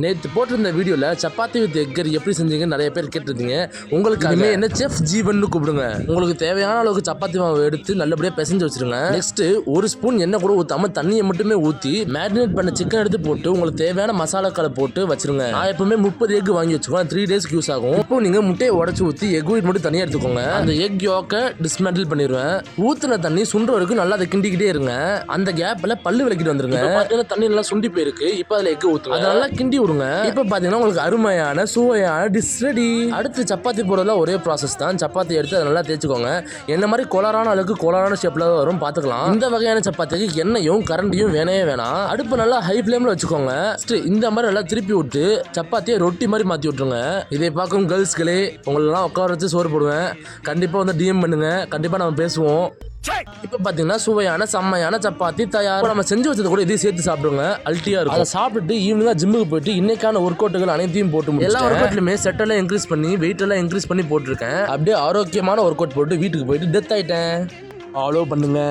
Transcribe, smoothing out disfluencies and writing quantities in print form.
நேற்று போட்டிருந்த வீடியோவில் சப்பாத்தி வித் எக்கர் எப்படி செஞ்சீங்கன்னு நிறைய பேர் கேட்டிருந்தீங்க. உங்களுக்கு என்ன செஃப் ஜீவன் கூப்பிடுங்க. உங்களுக்கு தேவையான அளவுக்கு சப்பாத்தி மாவு எடுத்து நல்லபடியாக பிசைஞ்சு வச்சிருங்க. நெக்ஸ்ட் ஒரு ஸ்பூன் எண்ணெய் கூட ஊற்றாம தண்ணியை மட்டுமே ஊற்றி மேரினேட் பண்ண சிக்கன் எடுத்து போட்டு உங்களுக்கு தேவையான மசாலாக்களை போட்டு வச்சிருங்க. நான் எப்பவுமே 30 எக் வாங்கி வச்சுக்கோங்க. 3 டேஸ்க்கு யூஸ் ஆகும். இப்போ நீங்க முட்டையை உடச்சு ஊற்றி எக் ஒயிட் மட்டும் தனியாக எடுத்துக்கோங்க. அந்த எக் யோக்கை டிஸ்மேண்டில் பண்ணிடுவேன். ஊற்றின தண்ணி சுண்டுற வரைக்கும் நல்லா அதை கிண்டிக்கிட்டே இருங்க. அந்த கேப்ல பல்லு விளக்கிட்டு வந்துருங்க. பார்த்தீங்கன்னா தண்ணி நல்லா சுண்டி போயிருக்கு. இப்போ அதில் எக் ஊற்றுங்க. அதனால கிண்டி விடுங்க. இப்போ பாத்தீங்கன்னா உங்களுக்கு அருமையான சுவையான டிஷ் ரெடி. அடுத்து சப்பாத்தி போடுறதுல ஒரே ப்ராசஸ் தான். சப்பாத்தி எடுத்து அதை நல்லா தேய்ச்சிக்கோங்க. என்ன மாதிரி கோளாறான அளவுக்கு கோளாறான ஷேப்ல வரும் பார்த்துக்கலாம். இந்த வகையான சப்பாத்திக்கு எண்ணெயும் கரண்டியும் வேணாம். அடுப்பு நல்லா ஹை ஃப்ளேம்ல வச்சுக்கோங்க. இந்த மாதிரி நல்லா திருப்பி விட்டு சப்பாத்தியை ரொட்டி மாதிரி மாற்றி விட்டுருங்க. இதை பார்க்கும் கேர்ள்ஸ்களே, உங்களெல்லாம் உட்கார வச்சு சோறு போடுவேன். கண்டிப்பாக வந்து டிஎம் பண்ணுங்க. கண்டிப்பாக நம்ம பேசுவோம். இப்போ பார்த்தீங்கன்னா சுவையான செம்மையான சப்பாத்தி தயார். நம்ம செஞ்சு வச்சது கூட இதையும் சேர்த்து சாப்பிடுங்க. அல்ட்டியா இருக்கும். அதை சாப்பிட்டு ஈவினிங்காக ஜிம்முக்கு போயிட்டு இன்னைக்கான ஒர்க் அவுட்டுகள் அனைத்தையும் போட்டு எல்லா ஒர்க் அவுட்லையுமே செட் எல்லாம் இன்க்ரீஸ் பண்ணி வெயிட் எல்லாம் இன்க்ரீஸ் பண்ணி போட்டிருக்கேன். அப்படியே ஆரோக்கியமான ஒர்க் அவுட் போட்டு வீட்டுக்கு போயிட்டு டெத் ஆயிட்டேன். ஃபாலோ பண்ணுங்க.